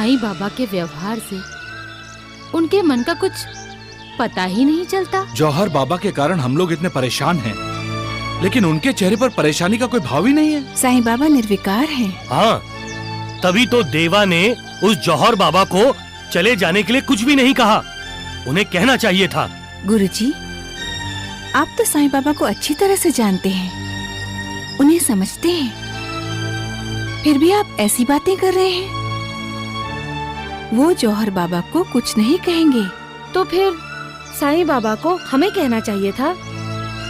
साईं बाबा के व्यवहार से उनके मन का कुछ पता ही नहीं चलता। जौहर बाबा के कारण हम लोग इतने परेशान हैं, लेकिन उनके चेहरे पर परेशानी का कोई भाव ही नहीं है। साईं बाबा निर्विकार हैं। हाँ, तभी तो देवा ने उस जौहर बाबा को चले जाने के लिए कुछ भी नहीं कहा। उन्हें कहना चाहिए था। गुरुजी, आप तो साईं बाबा को अच्छी तरह से जानते हैं, उन्हें समझते हैं, फिर भी आप ऐसी बातें कर रहे हैं। वो जौहर बाबा को कुछ नहीं कहेंगे। तो फिर साईं बाबा को हमें कहना चाहिए था,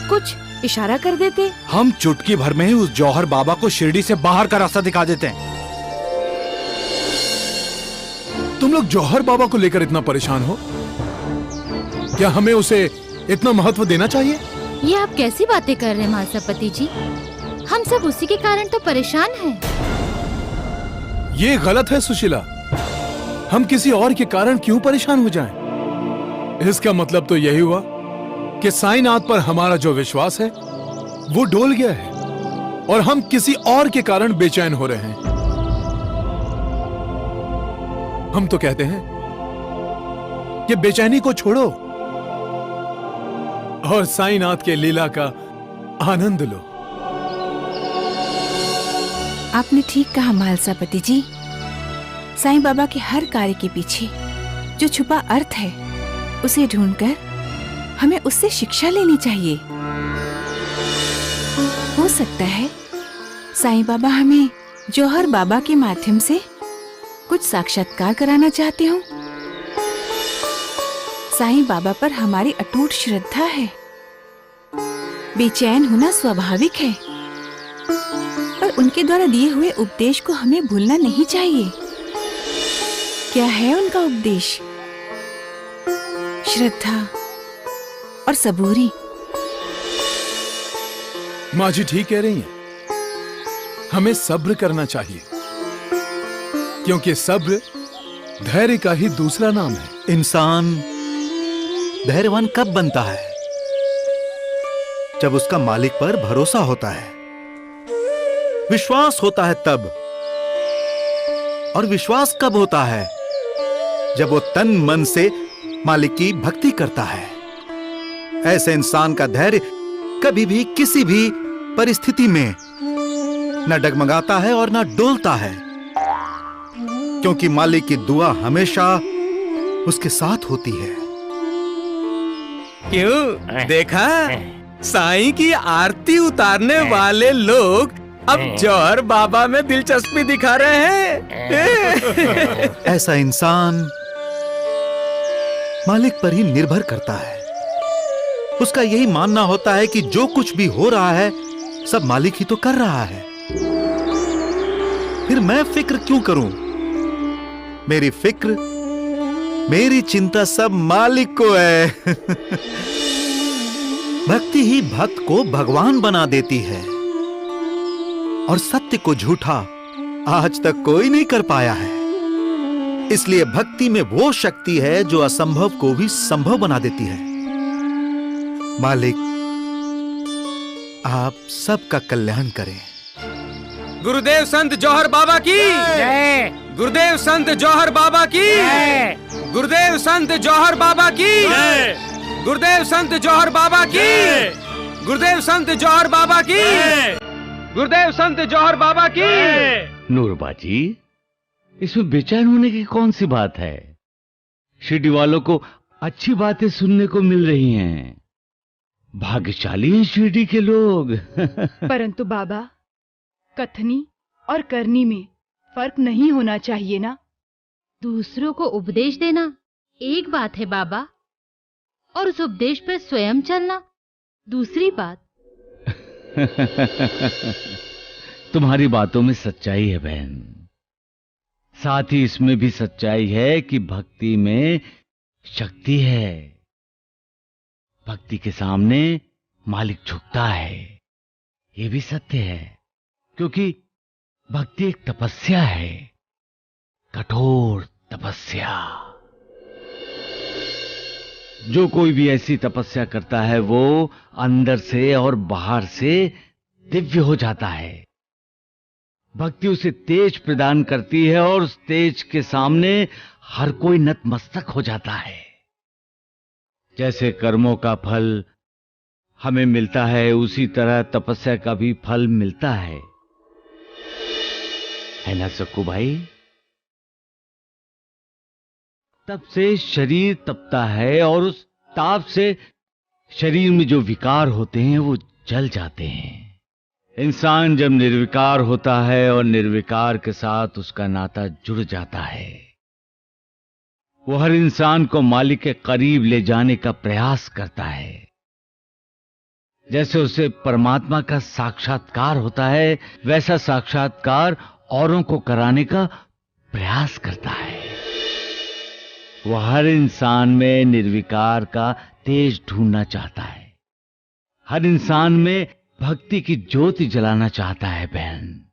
कुछ इशारा कर देते। हम चुटकी भर में ही उस जौहर बाबा को शिरडी से बाहर का रास्ता दिखा देते हैं। तुम लोग जौहर बाबा को लेकर इतना परेशान हो? क्या हमें उसे इतना महत्व देना चाहिए? ये आप कैसी बातें कर रहे हैं महासपति जी? हम सब उसी के कारण तो परेशान हैं। ये गलत है सुशीला। हम किसी और के कारण क्यों परेशान हो जाएं? इसका मतलब तो यही हुआ कि साईनाथ पर हमारा जो विश्वास है वो डोल गया है और हम किसी और के कारण बेचैन हो रहे हैं। हम तो कहते हैं कि बेचैनी को छोड़ो और साईनाथ के लीला का आनंद लो। आपने ठीक कहा महालसापति जी। साईं बाबा के हर कार्य के पीछे जो छुपा अर्थ है, उसे ढूंढकर हमें उससे शिक्षा लेनी चाहिए। हो सकता है साईं बाबा हमें जौहर बाबा के माध्यम से कुछ साक्षात्कार कराना चाहते हो। साईं बाबा पर हमारी अटूट श्रद्धा है। बेचैन होना स्वाभाविक है, पर उनके द्वारा दिए हुए उपदेश को हमें भूलना नहीं चाहिए। क्या है उनका उपदेश? श्रद्धा और सबूरी। माँ जी ठीक कह रही हैं। हमें सब्र करना चाहिए, क्योंकि सब्र धैर्य का ही दूसरा नाम है। इंसान धैर्यवान कब बनता है? जब उसका मालिक पर भरोसा होता है, विश्वास होता है तब। और विश्वास कब होता है? जब वो तन मन से मालिक की भक्ति करता है। ऐसे इंसान का धैर्य कभी भी किसी भी परिस्थिति में न डगमगाता है और न डोलता है, क्योंकि मालिक की दुआ हमेशा उसके साथ होती है। क्यों देखा? साईं की आरती उतारने वाले लोग अब जौहर बाबा में दिलचस्पी दिखा रहे हैं। ऐसा इंसान मालिक पर ही निर्भर करता है। उसका यही मानना होता है कि जो कुछ भी हो रहा है सब मालिक ही तो कर रहा है। फिर मैं फिक्र क्यों करूं? मेरी फिक्र, मेरी चिंता सब मालिक को है। भक्ति ही भक्त को भगवान बना देती है, और सत्य को झूठा आज तक कोई नहीं कर पाया है। इसलिए भक्ति में वो शक्ति है जो असंभव को भी संभव बना देती है। मालिक, आप सबका कल्याण करें। गुरुदेव संत जौहर बाबा की जय। गुरुदेव संत जौहर बाबा की जय। गुरुदेव संत जौहर बाबा की जय। गुरुदेव संत जौहर बाबा की जय। गुरुदेव संत जौहर बाबा की जय। गुरुदेव संत जौहर बाबा की। नूरबा जी, इसमें बेचैन होने की कौन सी बात है? शिरडी वालों को अच्छी बातें सुनने को मिल रही हैं। भाग्यशाली हैं शिरडी के लोग। परंतु बाबा, कथनी और करनी में फर्क नहीं होना चाहिए ना? दूसरों को उपदेश देना एक बात है बाबा, और उस उपदेश पर स्वयं चलना दूसरी बात। तुम्हारी बातों में सच्चाई है बहन। साथ ही इसमें भी सच्चाई है कि भक्ति में शक्ति है। भक्ति के सामने मालिक झुकता है, ये भी सत्य है, क्योंकि भक्ति एक तपस्या है, कठोर तपस्या। जो कोई भी ऐसी तपस्या करता है वो अंदर से और बाहर से दिव्य हो जाता है। भक्ति उसे तेज प्रदान करती है और उस तेज के सामने हर कोई नतमस्तक हो जाता है। जैसे कर्मों का फल हमें मिलता है, उसी तरह तपस्या का भी फल मिलता है ना सक्कू भाई? तप से शरीर तपता है और उस ताप से शरीर में जो विकार होते हैं वो जल जाते हैं। इंसान जब निर्विकार होता है और निर्विकार के साथ उसका नाता जुड़ जाता है, वो हर इंसान को मालिक के करीब ले जाने का प्रयास करता है। जैसे उसे परमात्मा का साक्षात्कार होता है, वैसा साक्षात्कार औरों को कराने का प्रयास करता है। वो हर इंसान में निर्विकार का तेज ढूंढना चाहता है, हर इंसान में भक्ति की ज्योति जलाना चाहता है बहन।